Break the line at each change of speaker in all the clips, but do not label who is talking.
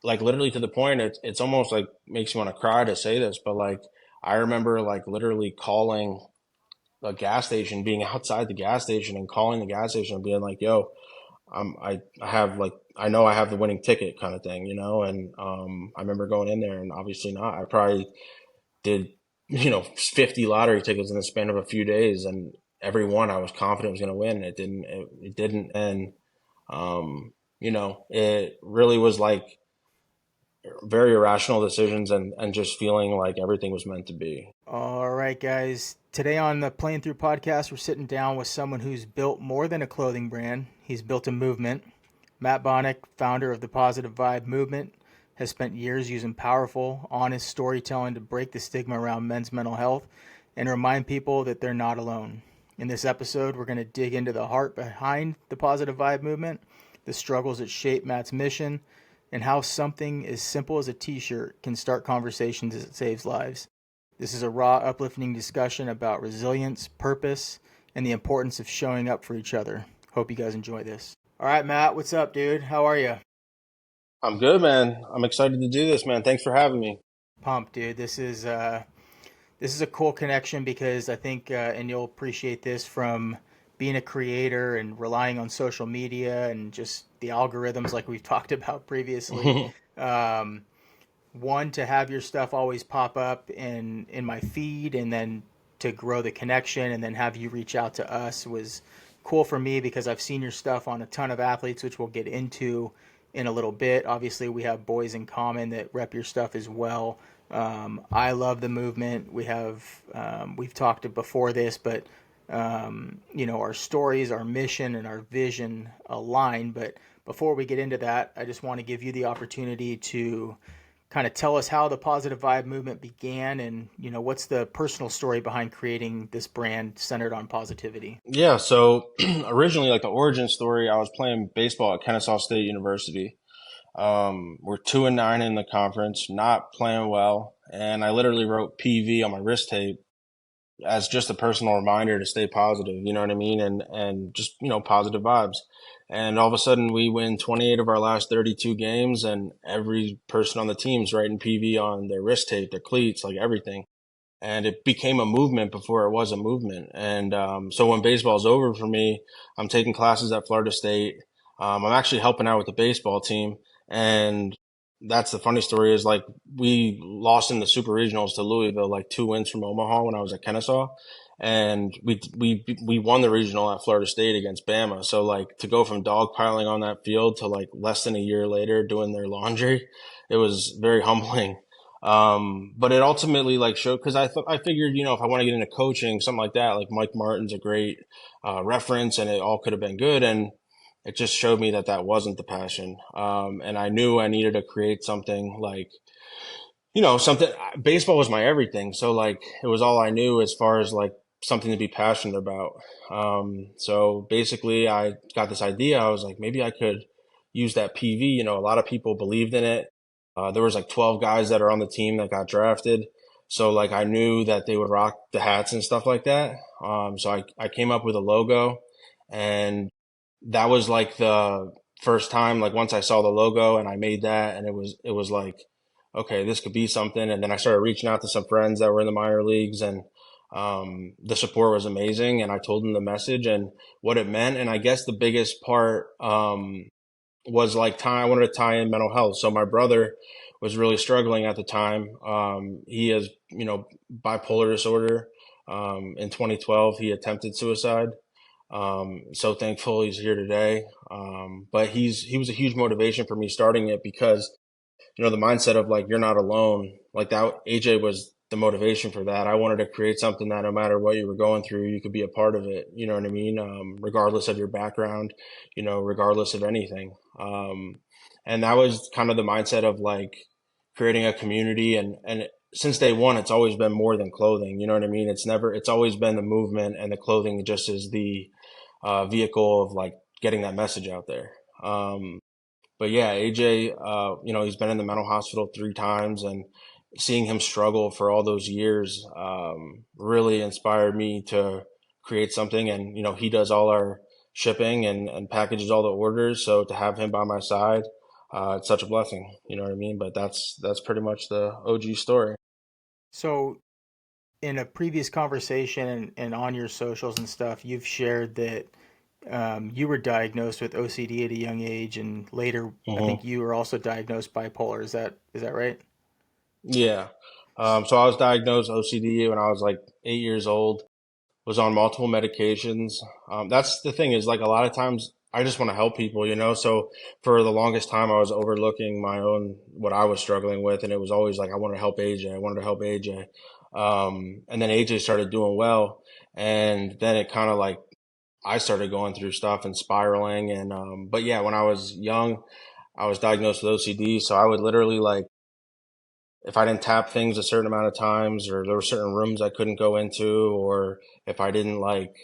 like literally to the point it's almost like makes me want to cry to say this, but like I remember like literally calling a gas station, being outside the gas station and calling the gas station and being like, "Yo, I have like I know I have the winning ticket," kind of thing, you know. And I remember going in there and obviously not. I probably did 50 lottery tickets in the span of a few days, and every one I was confident was going to win. And it didn't, and it really was like very irrational decisions and just feeling like everything was meant to be.
All right, guys. Today on the Playing Through podcast, we're sitting down with someone who's built more than a clothing brand. He's built a movement. Matt Bonik, founder of the Positive Vibe movement, has spent years using powerful, honest storytelling to break the stigma around men's mental health and remind people that they're not alone. In this episode, we're going to dig into the heart behind the Positive Vibe movement, the struggles that shape Matt's mission, and how something as simple as a t shirt can start conversations that saves lives. This is a raw, uplifting discussion about resilience, purpose, and the importance of showing up for each other. Hope you guys enjoy this. All right, Matt, what's up, dude? How are you?
I'm good, man. I'm excited to do this, man. Thanks for having me.
Pumped, dude. This is a cool connection because I think, and you'll appreciate this from being a creator and relying on social media and just the algorithms like we've talked about previously. Um, One, to have your stuff always pop up in my feed, and then to grow the connection and then have you reach out to us was cool for me because I've seen your stuff on a ton of athletes, which we'll get into in a little bit. Obviously, we have boys in common that rep your stuff as well. I love the movement. We've talked before this, but our stories, our mission, and our vision align. But before we get into that, I just want to give you the opportunity to kind of tell us how the Positive Vibe movement began, and what's the personal story behind creating this brand centered on positivity.
Yeah, so originally, like the origin story, I was playing baseball at Kennesaw State University. We're 2-9 in the conference, not playing well, and I literally wrote PV on my wrist tape as just a personal reminder to stay positive. You know what I mean? And just positive vibes. And all of a sudden, we win 28 of our last 32 games, and every person on the team's writing PV on their wrist tape, their cleats, like everything. And it became a movement before it was a movement. And so when baseball's over for me, I'm taking classes at Florida State. I'm actually helping out with the baseball team, and that's the funny story is like we lost in the super regionals to Louisville, like 2 wins from Omaha when I was at Kennesaw, and we won the regional at Florida State against Bama. So like to go from dogpiling on that field to like less than a year later doing their laundry, it was very humbling. But it ultimately like showed because I figured if I want to get into coaching something like that, like Mike Martin's a great reference, and it all could have been good, and it just showed me that that wasn't the passion. And I knew I needed to create something like something. Baseball was my everything, so like it was all I knew as far as like something to be passionate about. So basically, I got this idea. I was like, maybe I could use that PV. A lot of people believed in it. There was like 12 guys that are on the team that got drafted. So like I knew that they would rock the hats and stuff like that. So I came up with a logo, and that was like the first time, like once I saw the logo and I made that, and it was like, okay, this could be something. And then I started reaching out to some friends that were in the minor leagues, and the support was amazing. And I told them the message and what it meant. And I guess the biggest part, was like I wanted to tie in mental health. So my brother was really struggling at the time. He has, bipolar disorder. In 2012, he attempted suicide. So thankful he's here today. But he was a huge motivation for me starting it because, the mindset of like, you're not alone. Like that, AJ was the motivation for that. I wanted to create something that no matter what you were going through, you could be a part of it. You know what I mean? Regardless of your background, regardless of anything. And that was kind of the mindset of like creating a community, and since day one, it's always been more than clothing. You know what I mean? It's always been the movement, and the clothing just is the vehicle of like getting that message out there. But yeah, AJ, he's been in the mental hospital 3 times, and seeing him struggle for all those years really inspired me to create something. And he does all our shipping and packages all the orders. So to have him by my side, it's such a blessing. You know what I mean? But that's pretty much the OG story.
So, in a previous conversation and on your socials and stuff, you've shared that you were diagnosed with OCD at a young age, and later, I think
Hmm.
you were also diagnosed bipolar. Is that right?
Yeah. So I was diagnosed OCD when I was like 8 years old. Was on multiple medications. That's the thing is like a lot of times I just want to help people, you know? So for the longest time, I was overlooking my own, what I was struggling with. And it was always like, I wanted to help AJ. I wanted to help AJ. And then AJ started doing well. And then it kind of like, I started going through stuff and spiraling. And, but yeah, when I was young, I was diagnosed with OCD. So I would literally like, if I didn't tap things a certain amount of times, or there were certain rooms I couldn't go into, or if I didn't like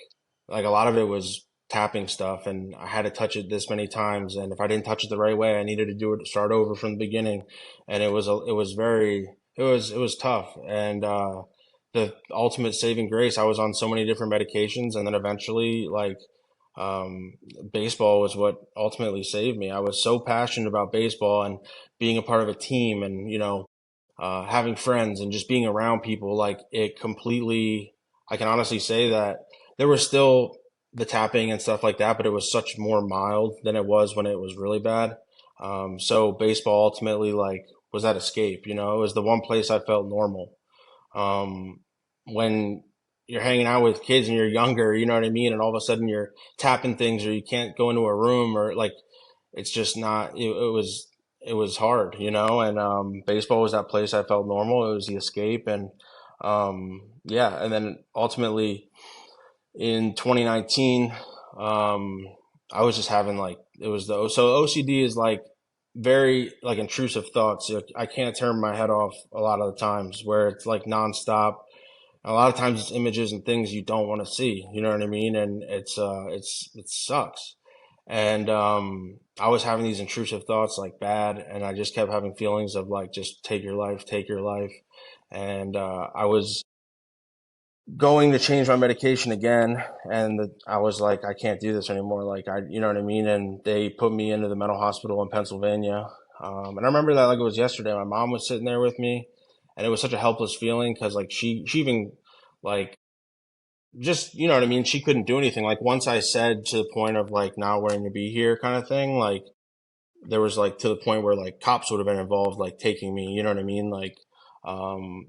a lot of it was tapping stuff, and I had to touch it this many times, and if I didn't touch it the right way, I needed to do it, start over from the beginning, and it was very, it was tough, and the ultimate saving grace, I was on so many different medications, and then eventually um, baseball was what ultimately saved me. I was so passionate about baseball and being a part of a team, and having friends and just being around people, like it completely, I can honestly say that there was still the tapping and stuff like that, but it was such more mild than it was when it was really bad. So baseball ultimately like was that escape, you know, it was the one place I felt normal. Um, when you're hanging out with kids and you're younger, you know what I mean? And all of a sudden you're tapping things or you can't go into a room or like it's just not it was hard, you know, and baseball was that place I felt normal. It was the escape and yeah, and then ultimately in 2019 um I was just having like it was the so OCD is like very like intrusive thoughts. Like, I can't turn my head off a lot of the times where it's like nonstop. A lot of times it's images and things you don't want to see, you know what I mean? And it sucks. And I was having these intrusive thoughts like bad, and I just kept having feelings of like just take your life, take your life. And I was going to change my medication again, and I was like, I can't do this anymore. Like you know what I mean? And they put me into the mental hospital in Pennsylvania. And I remember that like it was yesterday. My mom was sitting there with me, and it was such a helpless feeling because like she even like just you know what I mean. She couldn't do anything. Like once I said to the point of like not wanting to be here, kind of thing. Like there was like to the point where like cops would have been involved, like taking me. You know what I mean? Like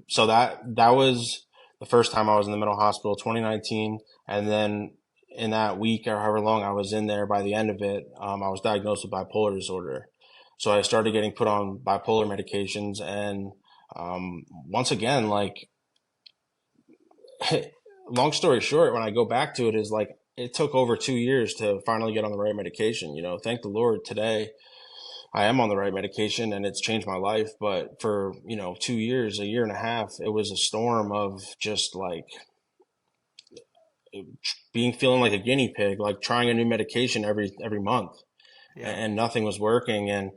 so that was the first time I was in the mental hospital, 2019, and then in that week or however long I was in there, by the end of it, I was diagnosed with bipolar disorder. So I started getting put on bipolar medications, and once again, like long story short, when I go back to it, is like it took over 2 years to finally get on the right medication. You know, thank the Lord today I am on the right medication and it's changed my life. But for, 2 years, a year and a half, it was a storm of just like being feeling like a guinea pig, like trying a new medication every month
Yeah.
and nothing was working. And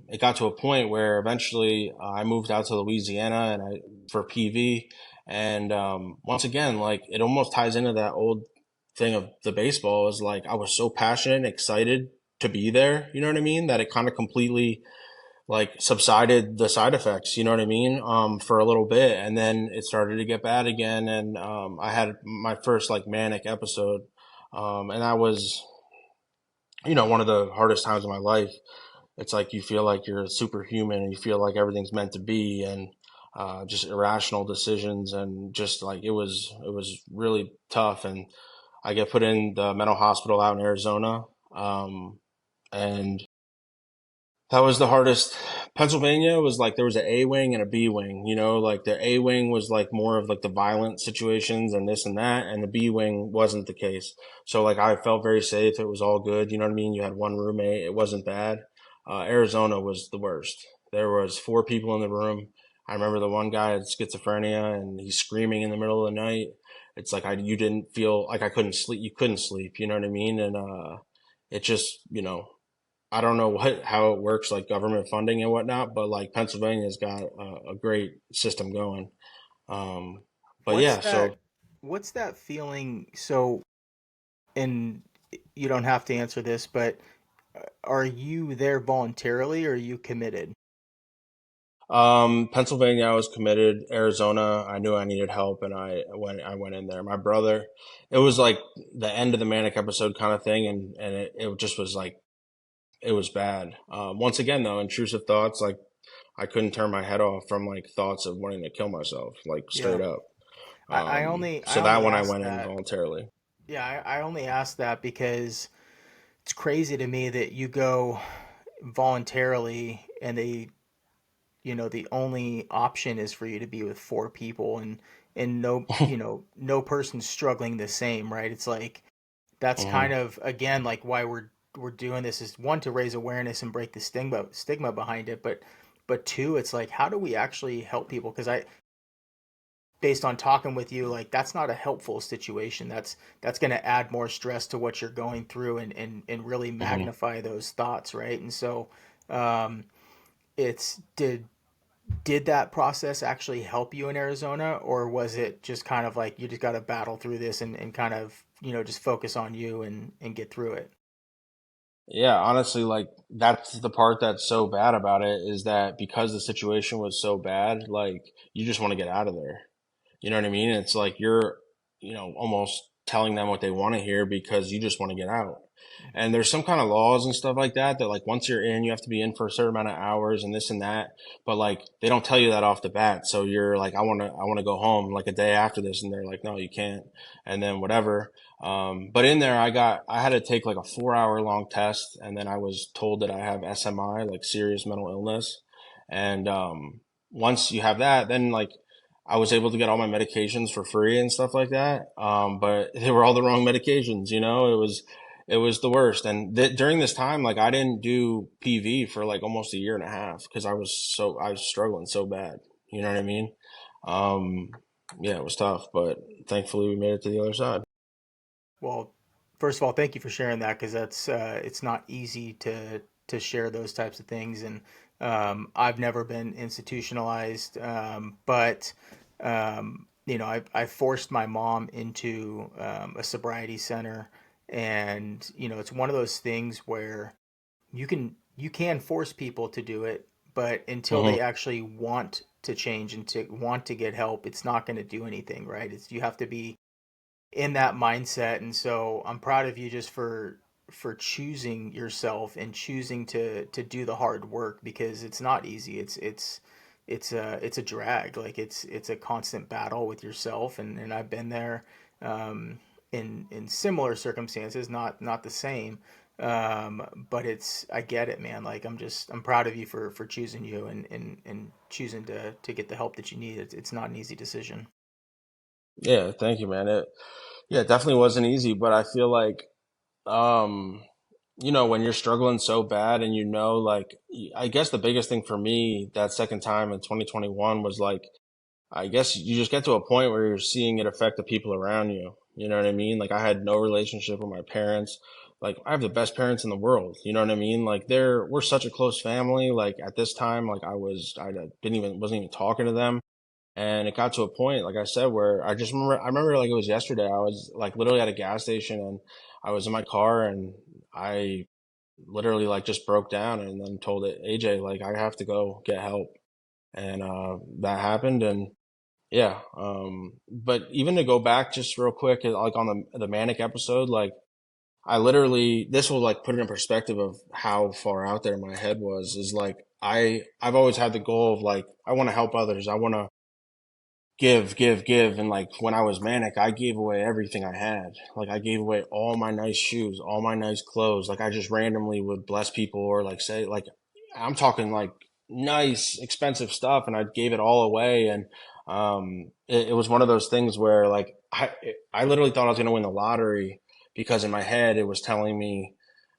it got to a point where eventually I moved out to Louisiana and for PV. And once again, like it almost ties into that old thing of the baseball is like I was so passionate and excited to be there, you know what I mean? That it kind of completely like subsided the side effects, you know what I mean? For a little bit. And then it started to get bad again. And I had my first like manic episode. And that was, one of the hardest times of my life. It's like you feel like you're a superhuman and you feel like everything's meant to be, and just irrational decisions, and just like it was really tough. And I get put in the mental hospital out in Arizona, and that was the hardest. Pennsylvania was like there was an A wing and a B wing, like the A wing was like more of like the violent situations and this and that, and the B wing wasn't the case. So like I felt very safe. It was all good. You know what I mean? You had one roommate. It wasn't bad. Arizona was the worst. There was four people in the room. I remember the one guy had schizophrenia and he's screaming in the middle of the night. It's like you didn't feel like I couldn't sleep. You couldn't sleep. You know what I mean? And it just I don't know how it works, like government funding and whatnot, but like Pennsylvania's got a great system going. Um, but
What's
yeah,
that?
so
What's feeling? So, and you don't have to answer this, but Are you there voluntarily or are you committed?
Pennsylvania, I was committed. Arizona, I knew I needed help, and I went in there. My brother, it was like the end of the manic episode kind of thing, and it just was like it was bad. Once again, though, intrusive thoughts, like I couldn't turn my head off from like thoughts of wanting to kill myself, like
Yeah.
straight up.
I
So that
only
one I
asked
went in
that.
voluntarily.
Yeah, I only asked that because it's crazy to me that you go voluntarily and they, the only option is for you to be with four people, and no, no person's struggling the same, right? It's like that's kind
Hmm.
of again like why we're doing this is one to raise awareness and break the stigma behind it, but two, it's like how do we actually help people? Because I based on talking with you, like that's not a helpful situation. That's going to add more stress to what you're going through and really
Hmm.
magnify those thoughts, right? And so, um, it's did that process actually help you in Arizona, or was it just kind of like you just got to battle through this and kind of just focus on you and get through it?
Yeah, honestly, like that's the part that's so bad about it is that because the situation was so bad, like you just want to get out of there. You know what I mean? It's like you're, almost telling them what they want to hear because you just want to get out.
Mm-hmm.
And there's some kind of laws and stuff like that that like once you're in, you have to be in for a certain amount of hours and this and that. But like they don't tell you that off the bat. So you're like, I want to go home like a day after this, and they're like, no, you can't. And then whatever. But in there, I had to take like a 4 hour long test, and then I was told that I have SMI, like serious mental illness. And once you have that, then like I was able to get all my medications for free and stuff like that. But they were all the wrong medications, it was the worst. And during this time, like I didn't do PV for like almost a year and a half because I was struggling so bad. You know what I mean? Um, yeah, it was tough, but thankfully we made it to the other side.
Well, first of all, thank you for sharing that because that's it's not easy to share those types of things, and I've never been institutionalized, but I forced my mom into a sobriety center, and it's one of those things where you can force people to do it, but until they
Hmm.
actually want to change and to want to get help, it's not going to do anything, right? It's you have to be in that mindset. And so I'm proud of you just for choosing yourself and choosing to do the hard work because it's not easy. It's a drag. Like it's a constant battle with yourself, and I've been there in similar circumstances, not the same. But it's I get it, man. Like I'm proud of you for choosing you and choosing to get the help that you need. It's not an easy decision.
Yeah, thank you, man. It definitely wasn't easy, but I feel like, um, when you're struggling so bad and like, I guess the biggest thing for me that second time in 2021 was like, I guess you just get to a point where you're seeing it affect the people around you. You know what I mean? Like I had no relationship with my parents. Like I have the best parents in the world. You know what I mean? Like we're such a close family. Like at this time, like I didn't even wasn't even talking to them. And it got to a point, like I said, where I remember like it was yesterday. I was like literally at a gas station and I was in my car and I literally like just broke down and then told it AJ like I have to go get help. And that happened. And yeah. But even to go back just real quick, like on the manic episode, like I literally, this will like put it in perspective of how far out there my head was, is like I've always had the goal of like I want to help others. I want to give, give, give. And like when I was manic, I gave away everything I had. Like I gave away all my nice shoes, all my nice clothes. Like I just randomly would bless people or like say, like, I'm talking like nice, expensive stuff. And I gave it all away. And it was one of those things where like I literally thought I was going to win the lottery because in my head it was telling me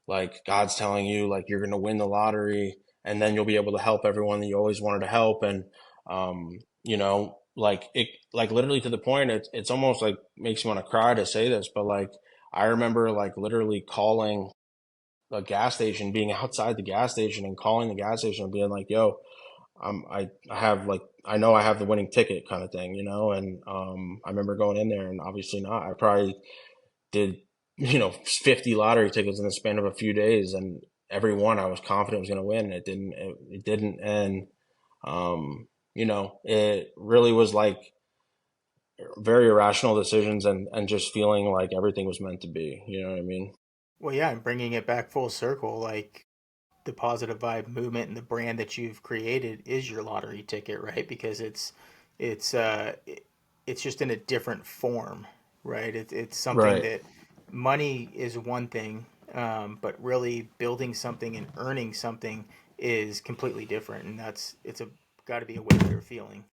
like God's telling you like you're going to win the lottery and then you'll be able to help everyone that you always wanted to help. And like it, like literally to the point, it's almost like makes me want to cry to say this, but like I remember like literally calling a gas station, being outside the gas station and calling the gas station and being like, "Yo, I have like I know I have the winning ticket," kind of thing. And I remember going in there and obviously not. I probably did 50 lottery tickets in the span of a few days, and every one I was confident was going to win. It didn't. And, it really was like very irrational decisions and just feeling like everything was meant to be. You know what I mean?
Well, yeah, and bringing it back full circle, like the positive vibe movement and the brand that you've created is your lottery ticket, right? Because it's it's just in a different form, right? It's something
Right.
that money is one thing, but really building something and earning something is completely different, and it's a got to be a way better feeling.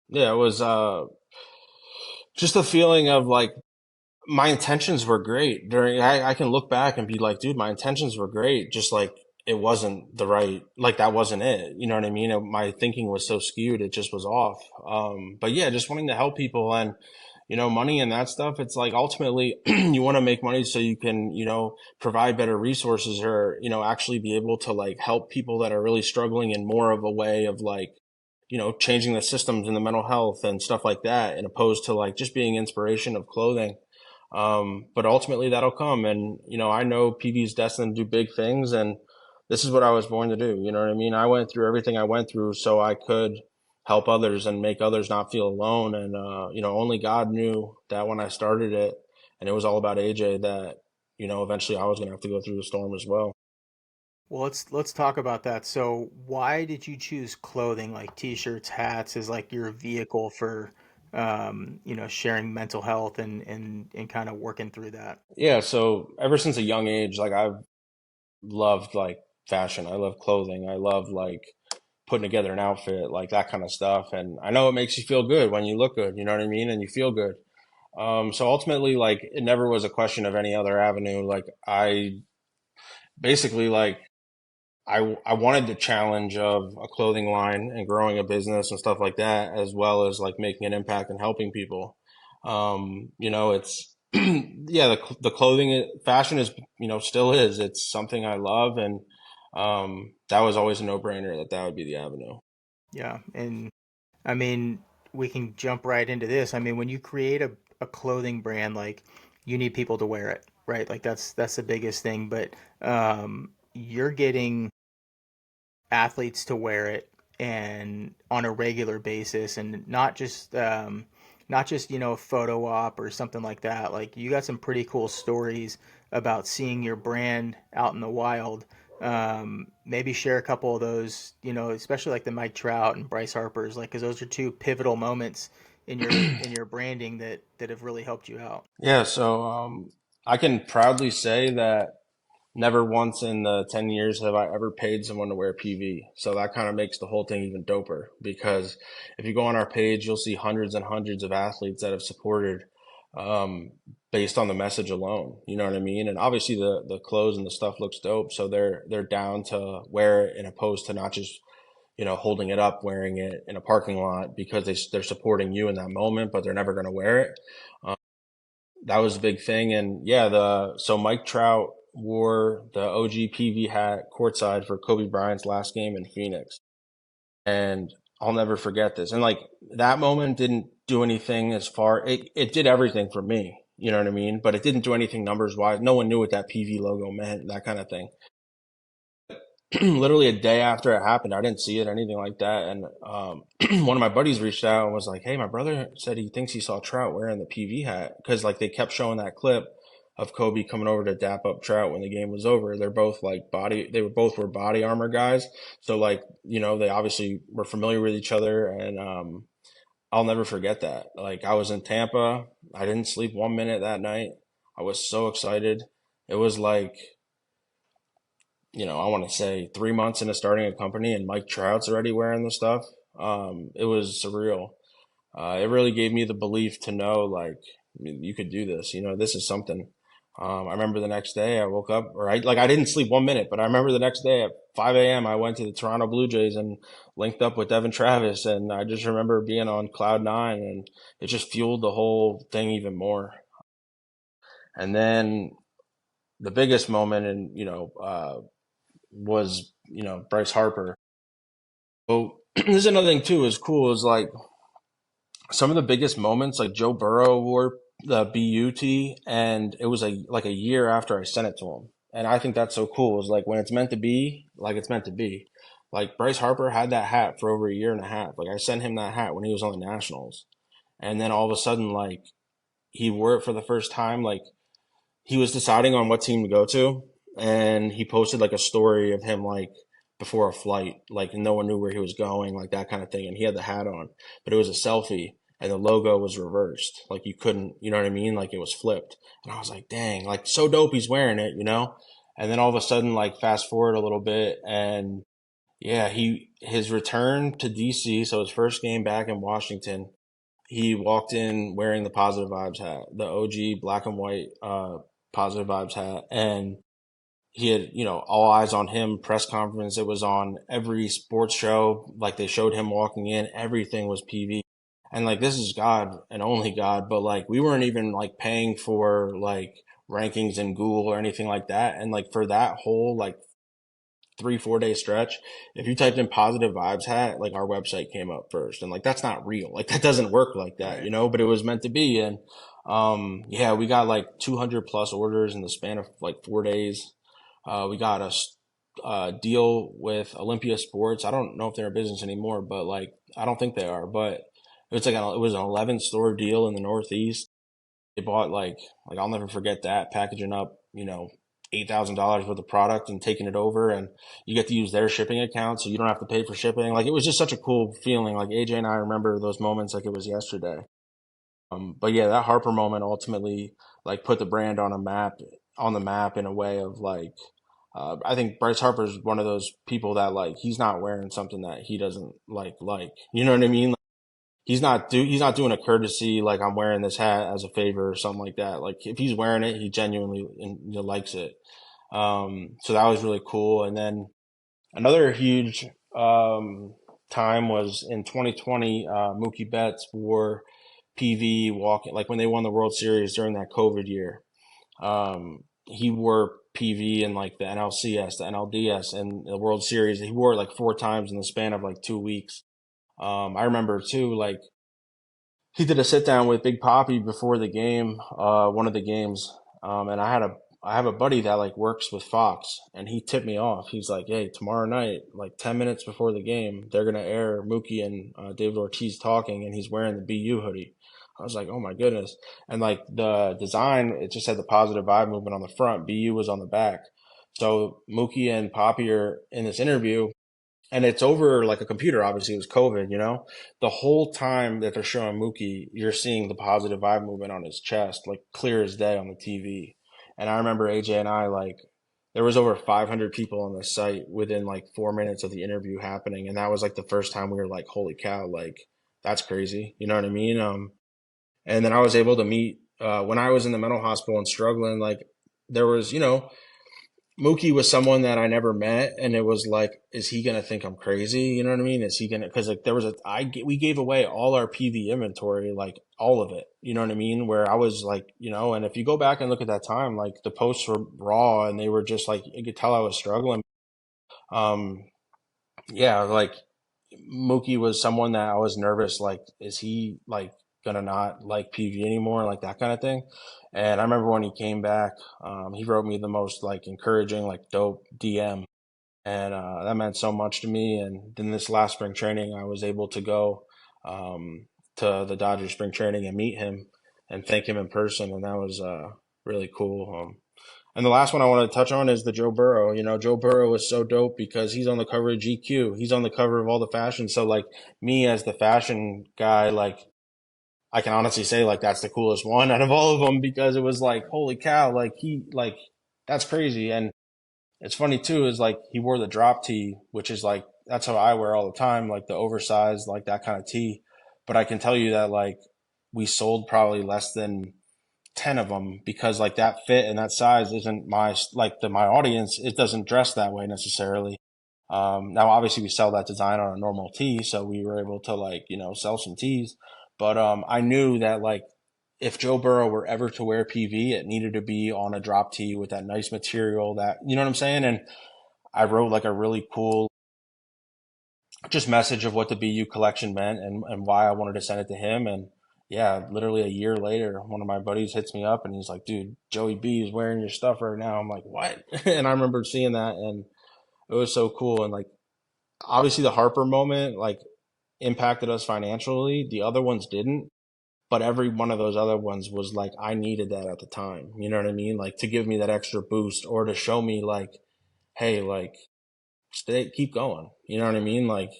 Yeah, it was just a feeling of like my intentions were great during I can look back and be like, dude, my intentions were great, just like it wasn't the right, like that wasn't it, you know what I mean? My thinking was so skewed, it just was off. But yeah, just wanting to help people and money and that stuff, it's like ultimately you want to make money so you can provide better resources or actually be able to like help people that are really struggling in more of a way of like changing the systems in the mental health and stuff like that, and opposed to like just being inspiration of clothing. But ultimately that'll come. And, I know PV is destined to do big things, and this is what I was born to do. You know what I mean? I went through everything I went through so I could help others and make others not feel alone. And, only God knew that when I started it and it was all about AJ that, eventually I was going to have to go through the storm as well.
Well, let's talk about that. So, why did you choose clothing like t-shirts, hats as like your vehicle for sharing mental health and kind of working through that?
Yeah. So ever since a young age, like I've loved like fashion. I love clothing. I love like putting together an outfit, like that kind of stuff. And I know it makes you feel good when you look good, you know what I mean? And you feel good. So ultimately, like it never was a question of any other avenue. Like I basically like I wanted the challenge of a clothing line and growing a business and stuff like that, as well as like making an impact and helping people. It's yeah, the clothing fashion is still is. It's something I love, and that was always a no brainer that that would be the avenue.
Yeah, and I mean, we can jump right into this. I mean, when you create a clothing brand, like you need people to wear it, right? Like that's the biggest thing. But you're getting athletes to wear it and on a regular basis, and not just a photo op or something like that. Like you got some pretty cool stories about seeing your brand out in the wild. Maybe share a couple of those, especially like the Mike Trout and Bryce Harper's, like because those are two pivotal moments in your branding that have really helped you out.
Yeah, so I can proudly say that never once in the 10 years have I ever paid someone to wear PV. So that kind of makes the whole thing even doper, because if you go on our page, you'll see hundreds and hundreds of athletes that have supported um, based on the message alone. You know what I mean? And obviously the clothes and the stuff looks dope. So they're down to wear it, in opposed to not just, holding it up, wearing it in a parking lot because they're supporting you in that moment, but they're never going to wear it. That was a big thing. And yeah, so Mike Trout wore the OG PV hat courtside for Kobe Bryant's last game in Phoenix. And I'll never forget this. And like that moment didn't do anything as far, it did everything for me. You know what I mean? But it didn't do anything numbers wise. No one knew what that PV logo meant, that kind of thing. Literally a day after it happened, I didn't see it, anything like that. And one of my buddies reached out and was like, "Hey, my brother said he thinks he saw Trout wearing the PV hat," because like they kept showing that clip of Kobe coming over to dap up Trout when the game was over. They're both like they were both were body armor guys, so like they obviously were familiar with each other. And I'll never forget that. Like I was in Tampa, I didn't sleep 1 minute that night. I was so excited. It was like, I want to say 3 months into starting a company and Mike Trout's already wearing the stuff. It was surreal. It really gave me the belief to know, like, I mean, you could do this. This is something. I remember the next day I woke up, or I didn't sleep 1 minute, but I remember the next day at 5 a.m. I went to the Toronto Blue Jays and linked up with Devin Travis, and I just remember being on cloud nine, and it just fueled the whole thing even more. And then the biggest moment, and was Bryce Harper. So this is another thing too. Is cool. Is like some of the biggest moments. Like Joe Burrow wore the BUT, and it was like a year after I sent it to him, And I think that's so cool. Is like when it's meant to be, like it's meant to be. Like Bryce Harper had that hat for over a year and a half. Like I sent him that hat when he was on the Nationals, and then all of a sudden, like he wore it for the first time. Like he was deciding on what team to go to, and he posted like a story of him like before a flight, like no one knew where he was going, like that kind of thing. And he had the hat on, but it was a selfie, and the logo was reversed. Like you couldn't, you know what I mean? Like it was flipped. And I was like, dang, like so dope. He's wearing it, you know. And then all of a sudden, like fast forward a little bit, and yeah, his return to DC, so his first game back in Washington, he walked in wearing the Positive Vibes hat, the OG black and white Positive Vibes hat, and he had, you know, all eyes on him. Press conference, it was on every sports show. Like they showed him walking in, everything was PV, and like this is God and only God. But like we weren't even like paying for like rankings in Google or anything like that, and like for that whole like 3 4 day stretch, if you typed in Positive Vibes hat, like our website came up first, and like that's not real. Like that doesn't work like that,
Right.
you know. But it was meant to be, and yeah, we got like 200 plus orders in the span of like 4 days. We got a deal with Olympia Sports. I don't know if they're in business anymore, but like I don't think they are. But it was an 11 store deal in the Northeast. They bought like I'll never forget that, packaging up, you know, $8,000 worth of product and taking it over, and you get to use their shipping account, so you don't have to pay for shipping. Like it was just such a cool feeling. Like AJ and I remember those moments like it was yesterday. But yeah, that Harper moment ultimately like put the brand on the map in a way of like I think Bryce Harper is one of those people that like he's not wearing something that he doesn't like. You know what I mean? He's not doing a courtesy like I'm wearing this hat as a favor or something like that. Like if he's wearing it, he genuinely likes it. So that was really cool. And then another huge time was in 2020. Mookie Betts wore PV walking like when they won the World Series during that COVID year. He wore PV in like the NLCS, the NLDS, and the World Series. He wore it like 4 times in the span of like 2 weeks. I remember too, like he did a sit down with Big Poppy before the game, one of the games. And I have a buddy that like works with Fox, and he tipped me off. He's like, "Hey, tomorrow night, like 10 minutes before the game, they're gonna air Mookie and David Ortiz talking, and he's wearing the BU hoodie." I was like, "Oh my goodness!" And like the design, it just had the positive vibe movement on the front. BU was on the back. So Mookie and Poppy are in this interview, and it's over like a computer. Obviously, it was COVID, you know. The whole time that they're showing Mookie, you're seeing the positive vibe movement on his chest, like clear as day on the TV. And I remember AJ and I like there was over 500 people on the site within like 4 minutes of the interview happening, and that was like the first time we were like, "Holy cow!" Like that's crazy. You know what I mean? And then I was able to meet when I was in the mental hospital and struggling. Like there was, you know, Mookie was someone that I never met, and it was like, is he gonna think I'm crazy? You know what I mean? Is he gonna? Because like there was we gave away all our PV inventory, like all of it. You know what I mean? Where I was like, you know, and if you go back and look at that time, like the posts were raw, and they were just like you could tell I was struggling. Um, yeah, like Mookie was someone that I was nervous. Like, is he like gonna not like PV anymore? Like that kind of thing. And I remember when he came back, he wrote me the most like encouraging, like dope DM, and that meant so much to me. And then this last spring training, I was able to go to the Dodgers spring training and meet him and thank him in person, and that was really cool. And the last one I want to touch on is the Joe Burrow. You know, Joe Burrow is so dope because he's on the cover of GQ. He's on the cover of all the fashion. So like me as the fashion guy, like I can honestly say like that's the coolest one out of all of them because it was like holy cow, like he like that's crazy. And it's funny too is like he wore the drop tee, which is like that's how I wear all the time, like the oversized, like that kind of tee. But I can tell you that like we sold probably less than 10 of them because like that fit and that size isn't my audience. It doesn't dress that way necessarily. Now obviously we sell that design on a normal tee, so we were able to like, you know, sell some tees. But I knew that like if Joe Burrow were ever to wear PV, it needed to be on a drop tee with that nice material that, you know what I'm saying? And I wrote like a really cool just message of what the BU collection meant and why I wanted to send it to him. And yeah, literally a year later, one of my buddies hits me up and he's like, dude, Joey B is wearing your stuff right now. I'm like, what? And I remember seeing that and it was so cool. And like, obviously the Harper moment, like, impacted us financially. The other ones didn't, but every one of those other ones was like, I needed that at the time. You know what I mean? Like to give me that extra boost or to show me like, hey, like, stay, keep going. You know what I mean? Like,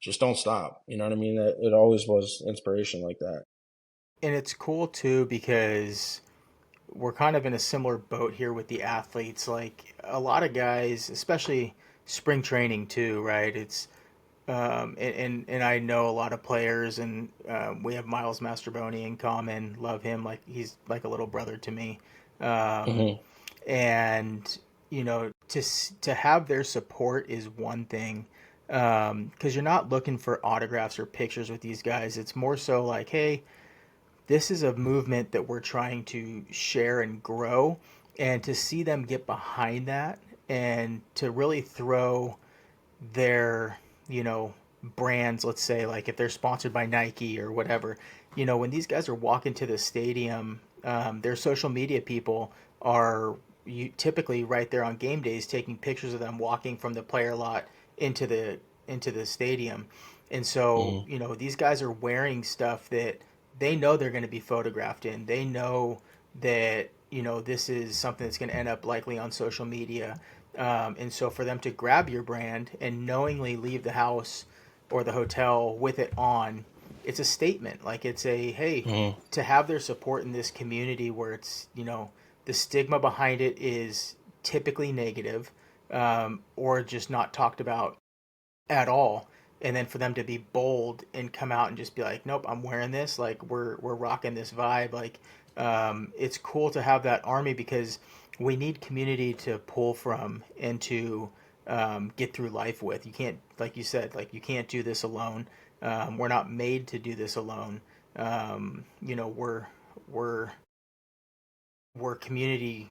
just don't stop. You know what I mean? It always was inspiration like that.
And it's cool too because we're kind of in a similar boat here with the athletes. Like a lot of guys, especially spring training too, right? It's and I know a lot of players, and we have Miles Masterboni in common. Love him, like he's like a little brother to me. Um,
Hmm.
and you know, to have their support is one thing, because you're not looking for autographs or pictures with these guys. It's more so like, hey, this is a movement that we're trying to share and grow, and to see them get behind that and to really throw their, you know, brands, let's say like if they're sponsored by Nike or whatever, you know, when these guys are walking to the stadium, their social media people are you typically right there on game days taking pictures of them walking from the player lot into the stadium. And so,
Hmm.
you know, these guys are wearing stuff that they know they're going to be photographed in. They know that, you know, this is something that's going to end up likely on social media. And so for them to grab your brand and knowingly leave the house or the hotel with it on, it's a statement. Like it's a, hey,
Hmm.
to have their support in this community where it's, you know, the stigma behind it is typically negative, or just not talked about at all. And then for them to be bold and come out and just be like, nope, I'm wearing this. Like we're rocking this vibe. Like it's cool to have that army because we need community to pull from and to get through life with. You can't, like you said, like you can't do this alone. We're not made to do this alone. You know, we're we're community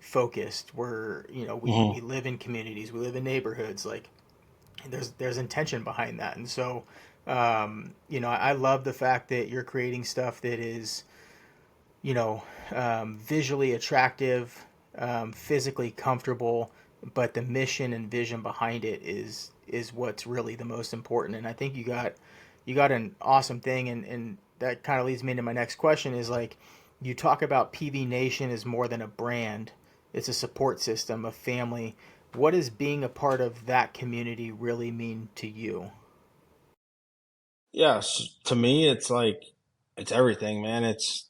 focused. We're, you know, we
Hmm.
live in communities. We live in neighborhoods. Like there's intention behind that. And so you know, I love the fact that you're creating stuff that is, you know, visually attractive, physically comfortable, but the mission and vision behind it is what's really the most important. And I think you got an awesome thing. And that kind of leads me into my next question is like, you talk about PV Nation as more than a brand. It's a support system, a family. What does being a part of that community really mean to you?
Yes, to me, it's like, it's everything, man. It's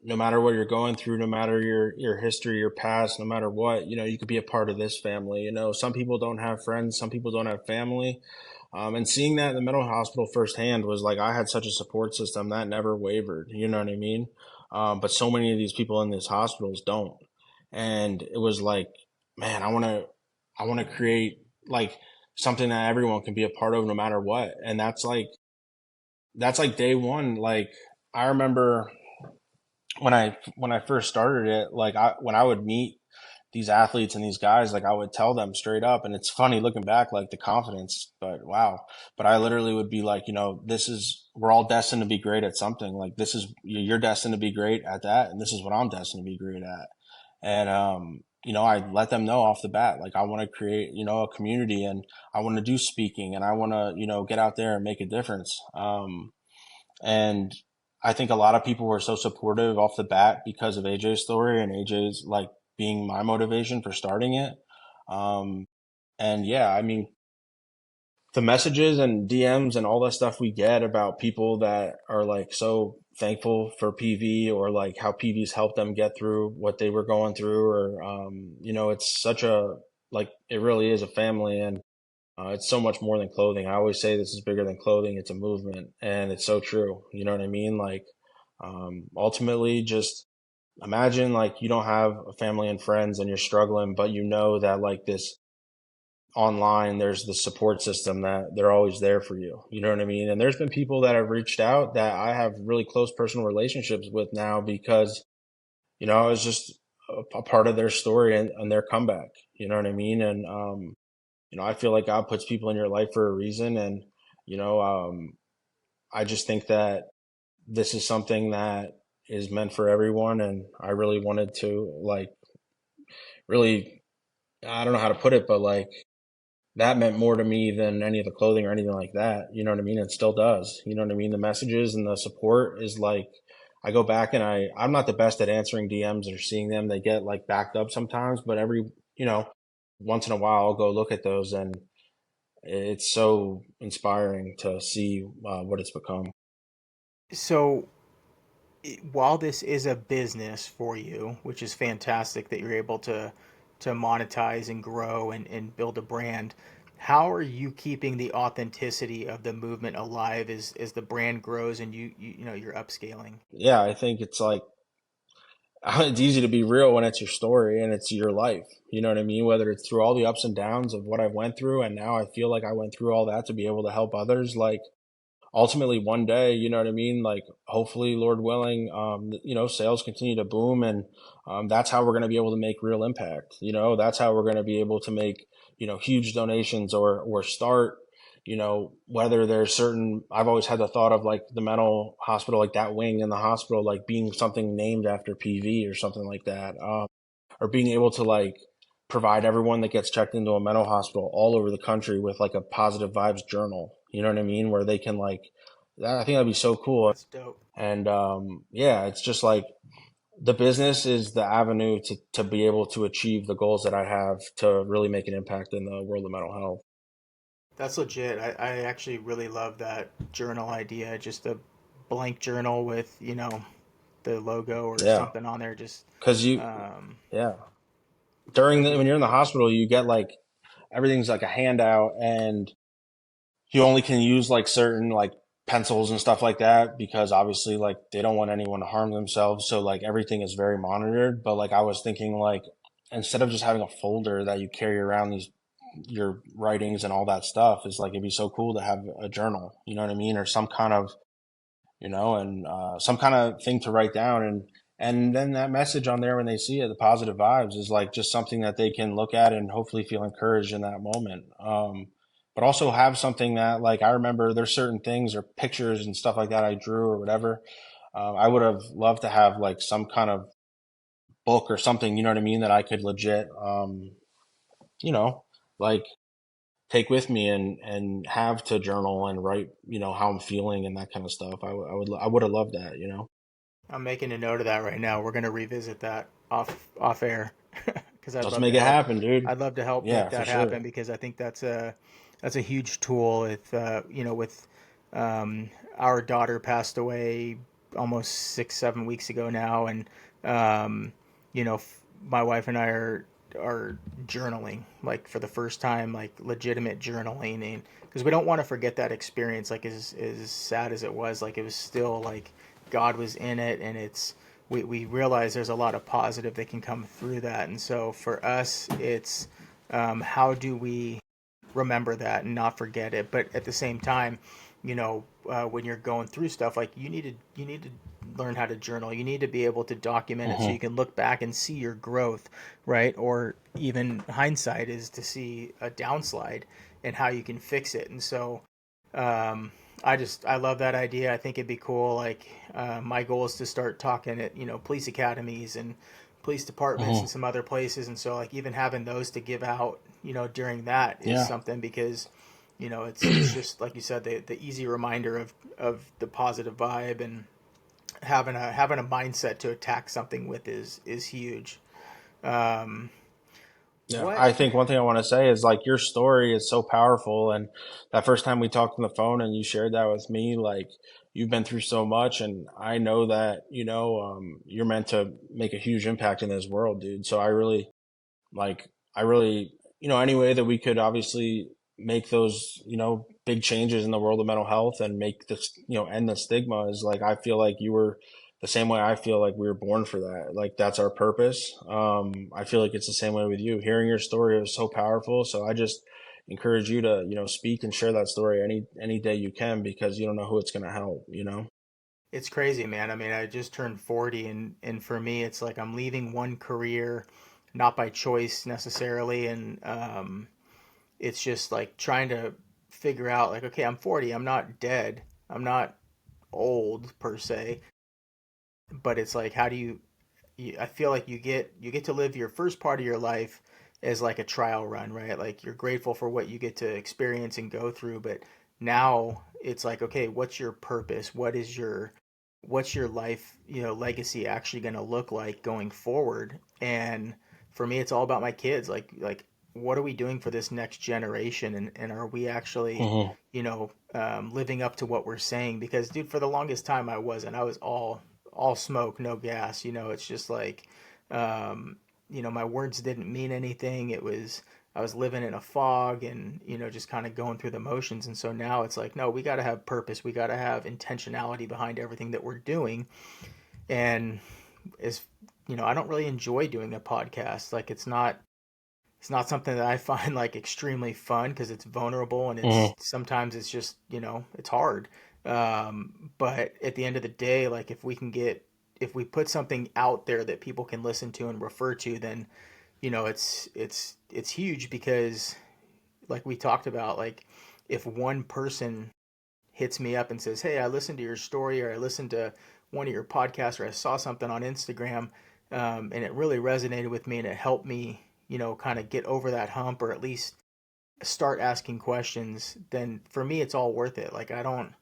no matter what you're going through, no matter your history, your past, no matter what, you know, you could be a part of this family. You know, some people don't have friends, some people don't have family. And seeing that in the mental hospital firsthand was like I had such a support system that never wavered. You know what I mean? But so many of these people in these hospitals don't, and it was like, man, I want to create like something that everyone can be a part of no matter what, and that's like day one. Like I remember when I first started it, like when I would meet these athletes and these guys, like I would tell them straight up, and it's funny looking back, like the confidence, but wow. But I literally would be like, you know, this is we're all destined to be great at something. Like this is you're destined to be great at that, and this is what I'm destined to be great at. And you know, I let them know off the bat, like I want to create, you know, a community, and I want to do speaking, and I want to, you know, get out there and make a difference. And I think a lot of people were so supportive off the bat because of AJ's story and AJ's like being my motivation for starting it. Um, and yeah, I mean, the messages and DMs and all that stuff we get about people that are like so thankful for PV or like how PV's helped them get through what they were going through, or, you know, it's such a, like, it really is a family. And it's so much more than clothing. I always say this is bigger than clothing. It's a movement, and it's so true. You know what I mean? Like, ultimately, just imagine like you don't have a family and friends, and you're struggling, but you know that like this online, there's the support system that they're always there for you. You know what I mean? And there's been people that have reached out that I have really close personal relationships with now because I was just a part of their story and their comeback. You know what I mean? And I feel like God puts people in your life for a reason, and you know, I just think that this is something that is meant for everyone, and I really wanted to like really, I don't know how to put it, but like that meant more to me than any of the clothing or anything like that. You know what I mean? It still does. You know what I mean? The messages and the support is like, I go back and I'm not the best at answering DMs or seeing them. They get like backed up sometimes, but every, you know, once in a while I'll go look at those, and it's so inspiring to see what it's become.
So while this is a business for you, which is fantastic that you're able to monetize and grow and build a brand, how are you keeping the authenticity of the movement alive as the brand grows and you know you're upscaling?
Yeah, I think it's like, it's easy to be real when it's your story and it's your life. You know what I mean? Whether it's through all the ups and downs of what I went through, and now I feel like I went through all that to be able to help others. Like ultimately one day, you know what I mean? Like hopefully, Lord willing, you know, sales continue to boom, and that's how we're going to be able to make real impact. You know, that's how we're going to be able to make, you know, huge donations, or start, you know, whether there's certain, I've always had the thought of like the mental hospital, like that wing in the hospital, like being something named after PV or something like that. Or being able to like provide everyone that gets checked into a mental hospital all over the country with like a positive vibes journal. You know what I mean? Where they can like, I think that'd be so cool.
That's dope.
And yeah, it's just like the business is the avenue to be able to achieve the goals that I have to really make an impact in the world of mental health.
That's legit. I actually really love that journal idea. Just a blank journal with, you know, the logo or
Yeah.
something on there. Just,
Cause you,
um,
yeah.
like
When you're in the hospital, you get like, everything's like a handout, and you only can use like certain like pencils and stuff like that because obviously like they don't want anyone to harm themselves, so like everything is very monitored. But like I was thinking like, instead of just having a folder that you carry around these your writings and all that stuff, is like it'd be so cool to have a journal, you know what I mean, or some kind of, you know, and some kind of thing to write down, and then that message on there when they see it, the positive vibes, is like just something that they can look at and hopefully feel encouraged in that moment. But also have something that, like, I remember there's certain things or pictures and stuff like that I drew or whatever. I would have loved to have like some kind of book or something, you know what I mean, that I could legit, you know, like take with me and have to journal and write, you know, how I'm feeling and that kind of stuff. I would have loved that, you know.
I'm making a note of that right now. We're gonna revisit that off air because
Let's make it happen, dude.
I'd love to help make
Yeah, for
that happen
sure.
because I think that's a huge tool. If you know, with um, our daughter passed away almost 6 7 weeks ago now, and um, you know, my wife and I are journaling like for the first time, like legitimate journaling, and because we don't want to forget that experience. Like as sad as it was, like it was still like God was in it, and we realize there's a lot of positive that can come through that. And so for us, it's how do we remember that and not forget it? But at the same time, you know, when you're going through stuff, like you need to learn how to journal. You need to be able to document it so you
Hmm.
can look back and see your growth, right? Or even hindsight is to see a downslide and how you can fix it. And so um, I love that idea. I think it'd be cool. Like my goal is to start talking at police academies and police departments and
Hmm.
some other places. And so like even having those to give out during that is
Yeah.
something because it's just like you said the easy reminder of the positive vibe and having a mindset to attack something with is huge. Um,
Yeah,
what
I think one thing I want to say is like your story is so powerful, and that first time we talked on the phone and you shared that with me, like you've been through so much, and I know that, you know, you're meant to make a huge impact in this world, dude. So like I really, you know, any way that we could obviously make those, you know, big changes in the world of mental health and make this, you know, end the stigma, is like, I feel like you were the same way I feel like we were born for that. Like that's our purpose. I feel like it's the same way with you. Hearing your story was so powerful. So I just encourage you to, you know, speak and share that story any day you can, because you don't know who it's going to help, you know?
It's crazy, man. I mean, I just turned 40 and for me it's like I'm leaving one career not by choice necessarily and it's just like trying to figure out like okay, I'm 40, I'm not dead. I'm not old per se, but it's like how do I feel like you get to live your first part of your life as like a trial run, right? Like you're grateful for what you get to experience and go through, but now it's like, okay, what's your purpose? What's your life, legacy actually going to look like going forward? And for me, it's all about my kids. Like what are we doing for this next generation, and are we actually,
Hmm.
living up to what we're saying? Because dude, for the longest time I wasn't. I was all smoke, no gas. It's just like, um, my words didn't mean anything. I was living in a fog and, just kind of going through the motions. And so now it's like, no, we got to have purpose. We got to have intentionality behind everything that we're doing. And as I don't really enjoy doing a podcast. Like it's not something that I find like extremely fun because it's vulnerable and
Hmm.
it's sometimes it's just it's hard. But at the end of the day, like if we put something out there that people can listen to and refer to, then it's huge because like we talked about, like if one person hits me up and says, "Hey, I listened to your story, or I listened to one of your podcasts, or I saw something on Instagram, and it really resonated with me, and it helped me, kind of get over that hump, or at least start asking questions." Then for me, it's all worth it. Like I don't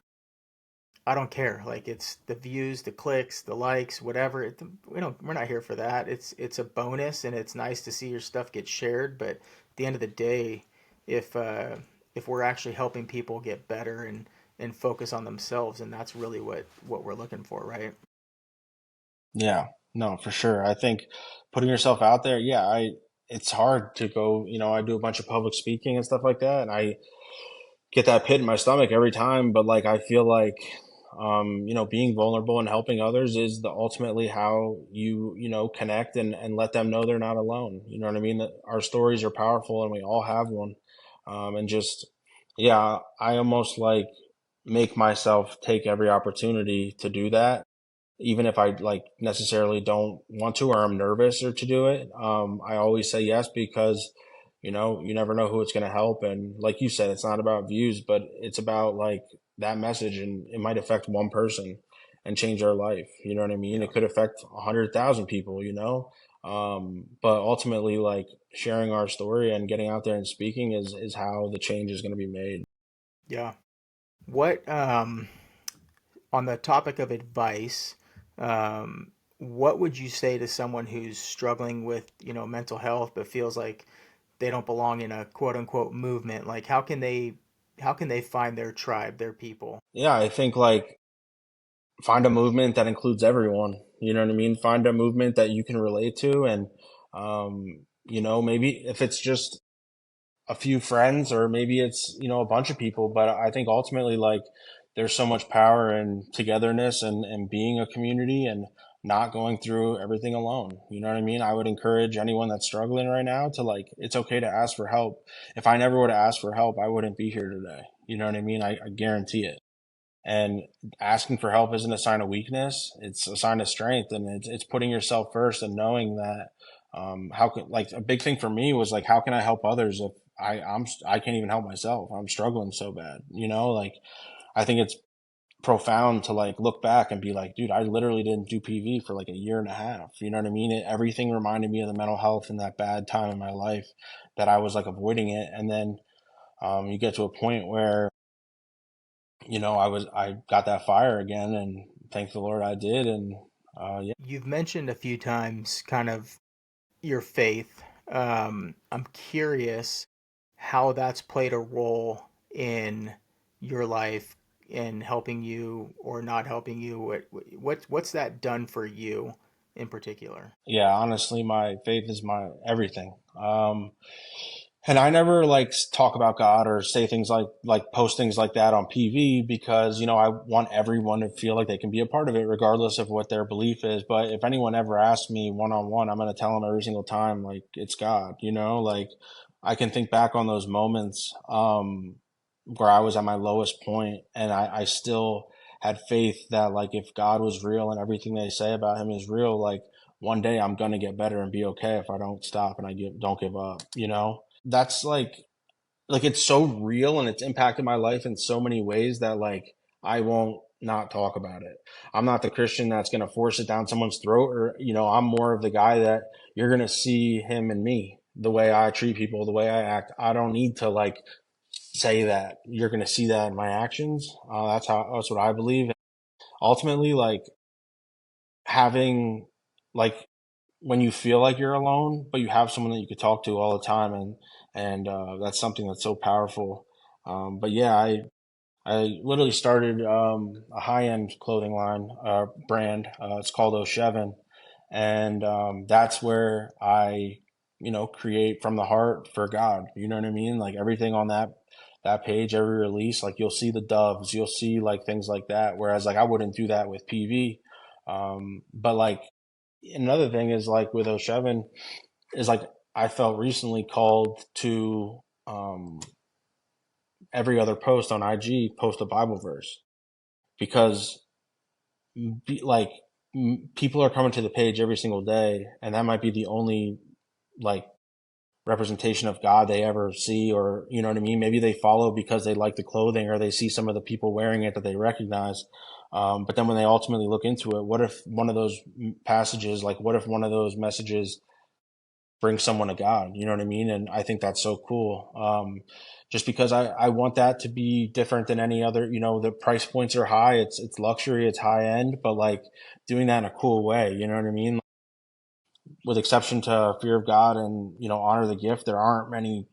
care. Like it's the views, the clicks, the likes, whatever. We're not here for that. It's a bonus, and it's nice to see your stuff get shared. But at the end of the day, if uh, if we're actually helping people get better and focus on themselves, and that's really what we're looking for, right?
Yeah, no, for sure. I think putting yourself out there, yeah, it's hard to go, I do a bunch of public speaking and stuff like that, and I get that pit in my stomach every time, but like I feel like being vulnerable and helping others is the ultimately how you connect and let them know they're not alone. You know what I mean? That our stories are powerful and we all have one. And just yeah, I almost like make myself take every opportunity to do that, even if I like necessarily don't want to or I'm nervous or to do it. I always say yes because you never know who it's going to help. And like you said, it's not about views, but it's about like that message, and it might affect one person and change their life. You know what I mean?
Yeah.
It could affect 100,000 people. But ultimately, like sharing our story and getting out there and speaking is how the change is going to be made.
Yeah. What On the topic of advice, what would you say to someone who's struggling with, mental health but feels like they don't belong in a quote unquote movement? Like how can they find their tribe, their people?
Yeah, I think like find a movement that includes everyone. You know what I mean? Find a movement that you can relate to, and maybe if it's just a few friends, or maybe it's a bunch of people. But I think ultimately, like, there's so much power in togetherness and being a community and not going through everything alone. You know what I mean? I would encourage anyone that's struggling right now to like, it's okay to ask for help. If I never would have asked for help, I wouldn't be here today. You know what I mean? I guarantee it. And asking for help isn't a sign of weakness; it's a sign of strength, and it's putting yourself first and knowing that. How can like a big thing for me was like, how can I help others if I can't even help myself? I'm struggling so bad, like I think it's profound to like look back and be like, dude, I literally didn't do PV for like a year and a half. You know what I mean? Everything reminded me of the mental health in that bad time in my life that I was like avoiding it, and then you get to a point where I got that fire again, and thank the Lord I did. And yeah,
You've mentioned a few times kind of your faith. I'm curious how that's played a role in your life in helping you or not helping you. What's that done for you in particular?
yeah, honestly, my faith is my everything. And I never like talk about God or say things like post things like that on PV because I want everyone to feel like they can be a part of it regardless of what their belief is. But if anyone ever asks me one on one, I'm going to tell them every single time like it's God. Like I can think back on those moments where I was at my lowest point, and I still had faith that like if God was real and everything they say about him is real, like one day I'm gonna get better and be okay if I don't stop and don't give up. That's like it's so real and it's impacted my life in so many ways that like I won't not talk about it. I'm not the Christian that's going to force it down someone's throat, or, I'm more of the guy that you're going to see him and me, the way I treat people, the way I act. I don't need to like say that. You're going to see that in my actions. That's what I believe. Ultimately, like having, like, when you feel like you're alone, but you have someone that you could talk to all the time, and that's something that's so powerful. But yeah, I literally started a high end clothing line brand. It's called O'Sheven, and that's where I, create from the heart for God. You know what I mean? Like everything on that page, every release, like you'll see the doves, you'll see like things like that. Whereas like I wouldn't do that with PV. But like another thing is like with O'Sheven is like I felt recently called to every other post on IG post a Bible verse because like people are coming to the page every single day, and that might be the only like representation of God they ever see, or you know what I mean. Maybe they follow because they like the clothing, or they see some of the people wearing it that they recognize. But then when they ultimately look into it, what if one of those passages, like what if one of those messages bring someone to God? You know what I mean? And I think that's so cool. Just because I want that to be different than any other, the price points are high. It's luxury, it's high end, but like doing that in a cool way, you know what I mean? With exception to fear of God and, honor the gift, there aren't many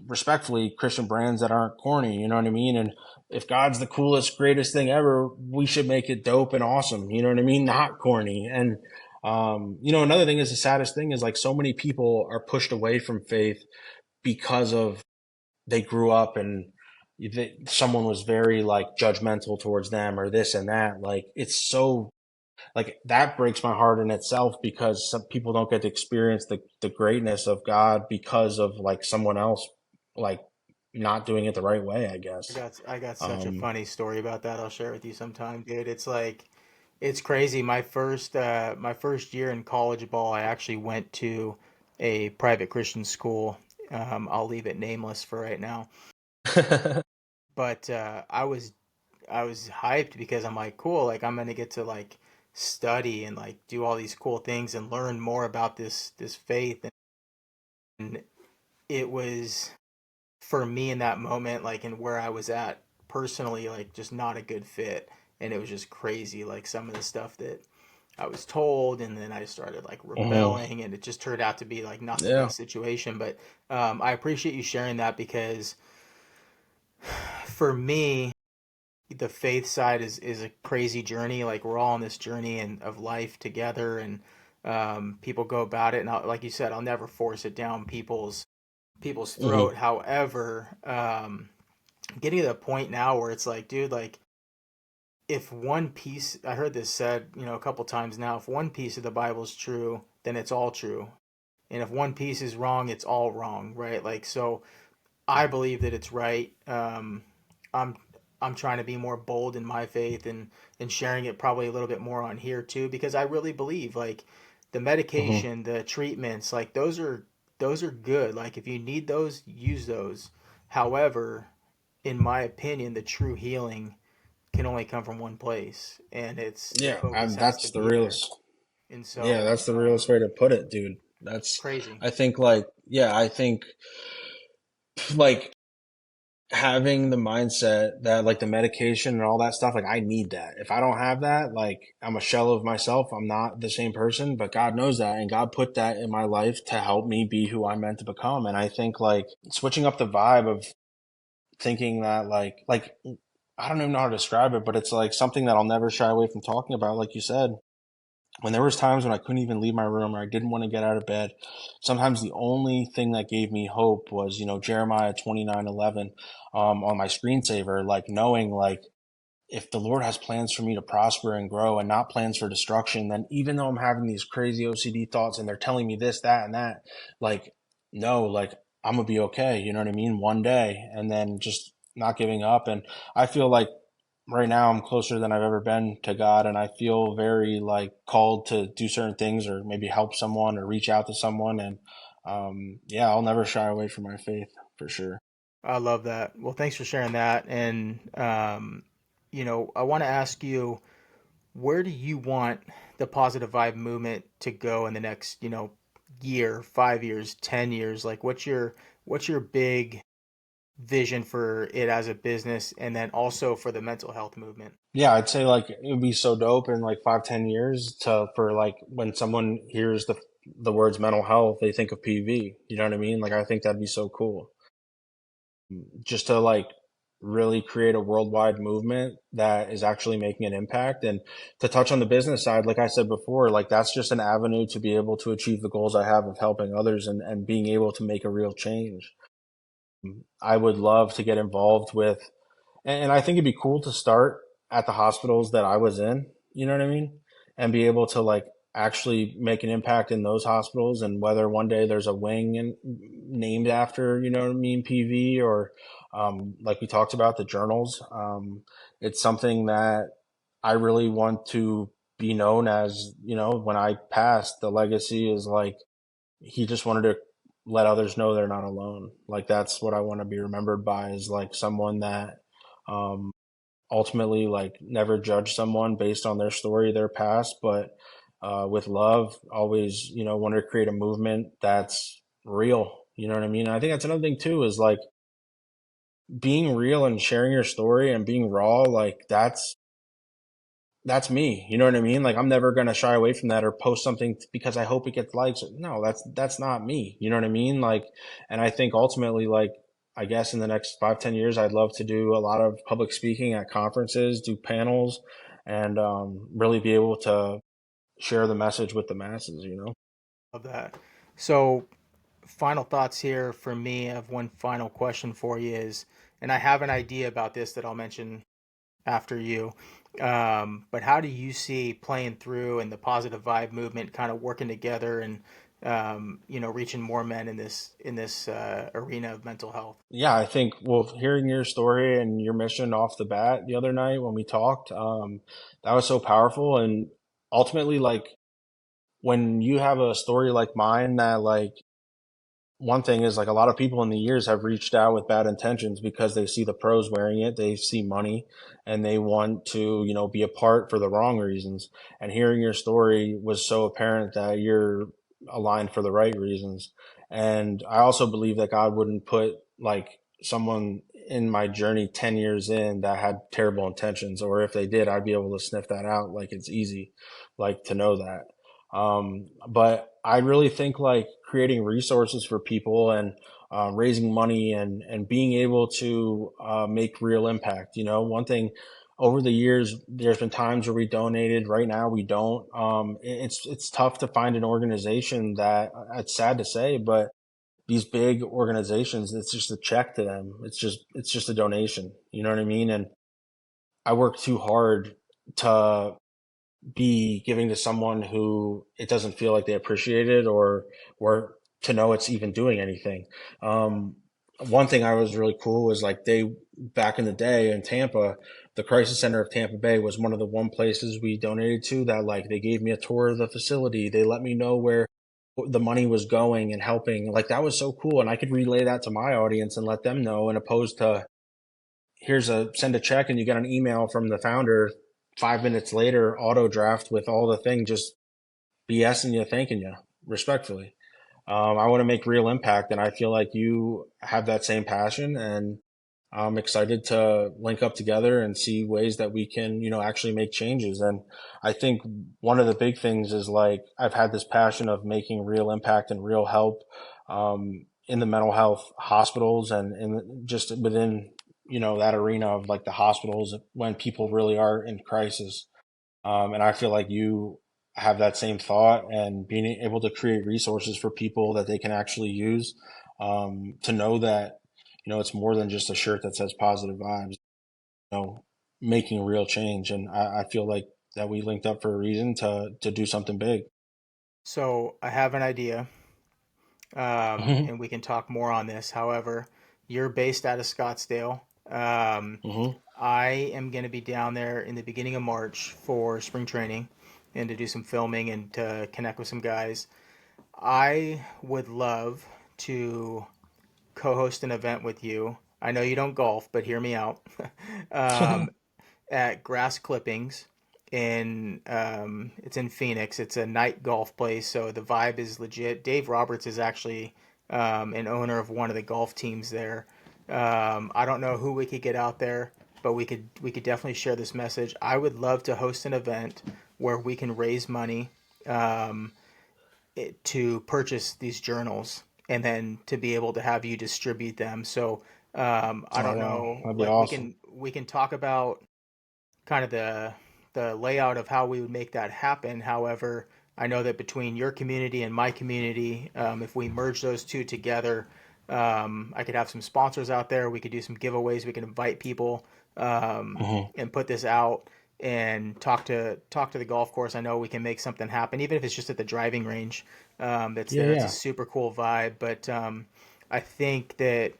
respectfully Christian brands that aren't corny, you know what I mean? And if God's the coolest, greatest thing ever, we should make it dope and awesome, you know what I mean? Not corny. And another thing is the saddest thing is like so many people are pushed away from faith because of they grew up and someone was very like judgmental towards them or this and that. Like it's so like that breaks my heart in itself because some people don't get to experience the greatness of God because of like someone else like not doing it the right way, I guess.
I got such a
Um,
funny story about that. I'll share with you sometime, dude. It's like it's crazy. My first year in college ball, I actually went to a private Christian school. I'll leave it nameless for right now. But I was hyped because I'm like, cool, like I'm gonna get to like study and like do all these cool things and learn more about this faith. And it was for me in that moment, like in where I was at personally, like just not a good fit. And it was just crazy, like some of the stuff that I was told, and then I started like
mhm.
rebelling, and it just turned out to be like not the
Yeah.
best situation. But I appreciate you sharing that because for me, the faith side is a crazy journey. Like we're all on this journey and of life together, and people go about it. And like you said, I'll never force it down people's throat.
Hmm.
However, getting to the point now where it's like, dude, like if one piece, I heard this said, a couple times now, if one piece of the Bible is true, then it's all true. And if one piece is wrong, it's all wrong, right? Like, so I believe that it's right. I'm I'm trying to be more bold in my faith and sharing it probably a little bit more on here too because I really believe like the
Hmm.
medication, the treatments, like those are good. Like if you need those, use those. However, in my opinion, the true healing can only come from one place, and it's the
Yeah,
focus has to
that's the
be there.
realest.
And
Yeah,
so,
that's the realest way to put it, dude. That's,
crazy.
I think like, yeah, I think like having the mindset that like the medication and all that stuff, like I need that. If I don't have that, like I'm a shell of myself. I'm not the same person, but God knows that. And God put that in my life to help me be who I'm meant to become. And I think like switching up the vibe of thinking that like, I don't even know how to describe it, but it's like something that I'll never shy away from talking about. Like you said, when there was times when I couldn't even leave my room or I didn't want to get out of bed, sometimes the only thing that gave me hope was, Jeremiah 29:11 on my screensaver, like knowing like if the Lord has plans for me to prosper and grow and not plans for destruction, then even though I'm having these crazy OCD thoughts and they're telling me this, that, and that, like, no, like I'm gonna be okay. You know what I mean? One day, and then just not giving up. And I feel like right now I'm closer than I've ever been to God, and I feel very like called to do certain things or maybe help someone or reach out to someone. And yeah, I'll never shy away from my faith for sure.
I love that. Well, thanks for sharing that. And I want to ask you, where do you want the positive vibe movement to go in the next, year, 5 years, 10 years? Like, what's your big vision for it as a business, and then also for the mental health movement?
Yeah, I'd say like it would be so dope in like 5, 10 years to for like when someone hears the words mental health, they think of PV. You know what I mean? Like I think that'd be so cool. Just to like really create a worldwide movement that is actually making an impact. And to touch on the business side, like I said before, like that's just an avenue to be able to achieve the goals I have of helping others and being able to make a real change. I would love to get involved with, and I think it'd be cool to start at the hospitals that I was in, you know what I mean? And be able to like actually make an impact in those hospitals, and whether one day there's a wing named after, you know what I mean, PV, or like we talked about the journals. It's something that I really want to be known as, when I pass, the legacy is like he just wanted to let others know they're not alone. Like that's what I want to be remembered by, is like someone that um, ultimately like never judge someone based on their story, their past, but with love, always, wanted to create a movement that's real. You know what I mean? And I think that's another thing too, is like being real and sharing your story and being raw. Like that's me. You know what I mean? Like I'm never gonna shy away from that or post something because I hope it gets likes. No, that's not me. You know what I mean? Like, and I think ultimately, like, I guess in the next 5, 10 years, I'd love to do a lot of public speaking at conferences, do panels, and really be able to share the message with the masses. You know?
Of that. So, final thoughts here for me. I have one final question for you is, and I have an idea about this that I'll mention after you. But how do you see playing through and the positive vibe movement kind of working together and reaching more men in this arena of mental health?
Yeah, I think, well, hearing your story and your mission off the bat the other night when we talked, that was so powerful. And ultimately, like when you have a story like mine that like one thing is like a lot of people in the years have reached out with bad intentions because they see the pros wearing it, they see money, and they want to, be a part for the wrong reasons. And hearing your story was so apparent that you're aligned for the right reasons. And I also believe that God wouldn't put like someone in my journey 10 years in that had terrible intentions, or if they did, I'd be able to sniff that out. Like it's easy, like to know that. But I really think like creating resources for people and raising money and being able to make real impact. One thing over the years, there's been times where we donated. Right now, we don't. It's tough to find an organization that it's sad to say, but these big organizations, it's just a check to them. It's just a donation. You know what I mean? And I work too hard to be giving to someone who it doesn't feel like they appreciate it, or to know it's even doing anything. Um, One thing I was really cool was like they back in the day in Tampa, the crisis center of Tampa Bay was one of the one places we donated to that like they gave me a tour of the facility. They let me know where the money was going and helping. Like that was so cool, and I could relay that to my audience and let them know, and opposed to here's a send a check and you get an email from the founder 5 minutes later, auto draft with all the thing, just BSing you, thanking you respectfully. I want to make real impact, and I feel like you have that same passion, and I'm excited to link up together and see ways that we can, actually make changes. And I think one of the big things is like I've had this passion of making real impact and real help in the mental health hospitals and just within, that arena of like the hospitals when people really are in crisis. And I feel like you have that same thought, and being able to create resources for people that they can actually use, to know that, it's more than just a shirt that says positive vibes, making real change. And I feel like that we linked up for a reason to do something big.
So I have an idea,
Hmm.
and we can talk more on this. However, you're based out of Scottsdale. Um,
Hmm.
I am going to be down there in the beginning of March for spring training and to do some filming and to connect with some guys. I would love to co host an event with you. I know you don't golf, but hear me out. um, at Grass Clippings in it's in Phoenix. It's a night golf place, so the vibe is legit. Dave Roberts is actually an owner of one of the golf teams there. I don't know who we could get out there, but we could definitely share this message. I would love to host an event where we can raise money um, to purchase these journals and then to be able to have you distribute them. So I
Oh
don't
wow,
know,
that'd be
like
awesome.
we can talk about kind of the layout of how we would make that happen. However, I know that between your community and my community, if we merge those two together, I could have some sponsors out there. We could do some giveaways. We can invite people
Hmm.
and put this out and talk to the golf course. I know we can make something happen, even if it's just at the driving range that's
Yeah,
there. It's a
yeah.
super cool vibe. But I think that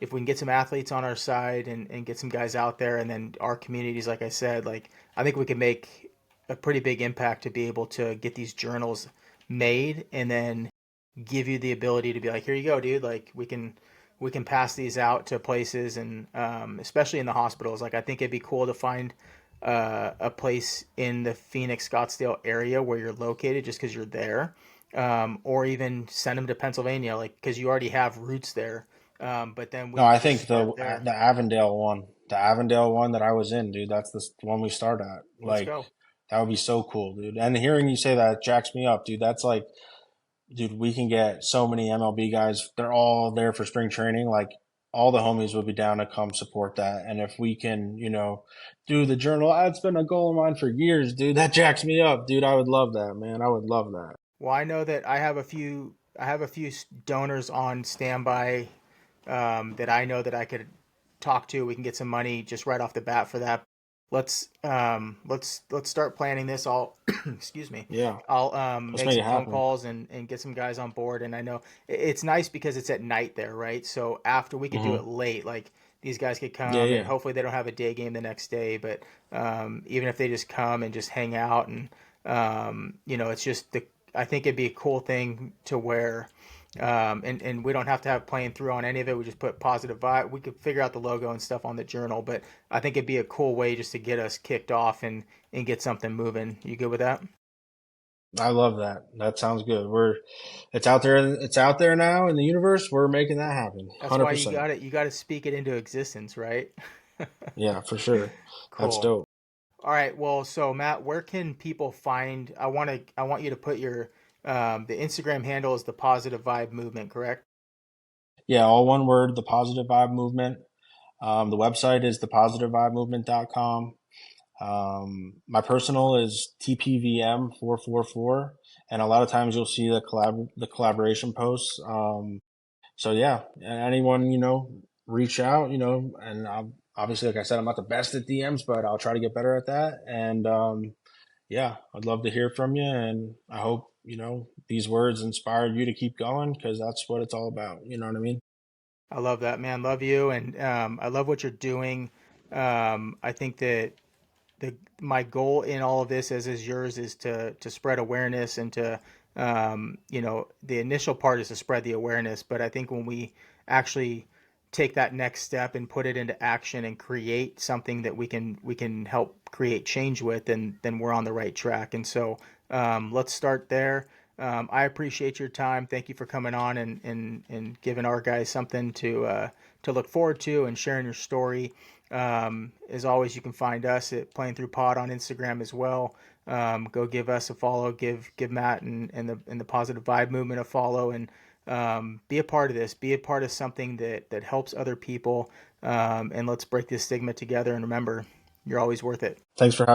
if we can get some athletes on our side and get some guys out there, and then our communities, like I said, like I think we can make a pretty big impact to be able to get these journals made and then give you the ability to be like, here you go, dude. Like we can pass these out to places, and especially in the hospitals. Like I think it'd be cool to find a place in the Phoenix Scottsdale area where you're located, just because you're there, or even send them to Pennsylvania, like because you already have roots there. But then we
No, I
could just
think
start there.
the Avondale one that I was in, dude. That's the one we start at.
Let's
Like
go.
that would be so cool, dude. And hearing you say that jacks me up, dude. That's like, dude, we can get so many MLB guys. They're all there for spring training. Like all the homies would be down to come support that. And if we can, do the journal, it's been a goal of mine for years, dude. That jacks me up, dude. I would love that, man. I would love that.
Well, I know that I have a few donors on standby that I know that I could talk to. We can get some money just right off the bat for that. Let's start planning this. I'll excuse me.
Yeah,
I'll
let's
make
make it
some phone
happen.
calls and get some guys on board. And I know it's nice because it's at night there, right? So after we could do it
Hmm.
late, like these guys could
Yeah,
come and
yeah.
hopefully they don't have a day game the next day, but even if they just come and just hang out and it's just the I think it'd be a cool thing to wear. And we don't have to have Playin Thru on any of it. We just put positive vibe. We could figure out the logo and stuff on the journal, but I think it'd be a cool way just to get us kicked off and get something moving. You good with that?
I love that. That sounds good. It's out there. It's out there now in the universe. We're making that happen.
That's why you
100%.
got it. You got to speak it into existence, right?
Yeah, for sure. That's
Cool.
dope.
All right. Well, so Matt, where can people find? I want you to put your the Instagram handle is the Positive Vibe Movement, correct?
Yeah, all one word, the Positive Vibe Movement. The website is thepositivevibemovement.com. My personal is TPVM444, and a lot of times you'll see the collaboration posts. So yeah, anyone reach out, and obviously, like I said, I'm not the best at DMs, but I'll try to get better at that. And yeah, I'd love to hear from you, and I hope these words inspired you to keep going because that's what it's all about. You know what I mean?
I love that, man. Love you, and I love what you're doing. I think that my goal in all of this, as is yours, is to spread awareness and to the initial part is to spread the awareness, but I think when we actually take that next step and put it into action and create something that we can help create change with, then we're on the right track. And so let's start there. I appreciate your time. Thank you for coming on and giving our guys something to look forward to and sharing your story. As always, you can find us at Playing Through Pod on Instagram as well. Go give us a follow. Give Matt and the Positive Vibe Movement a follow, and be a part of this. Be a part of something that helps other people. And let's break this stigma together. And remember, you're always worth it.
Thanks for having.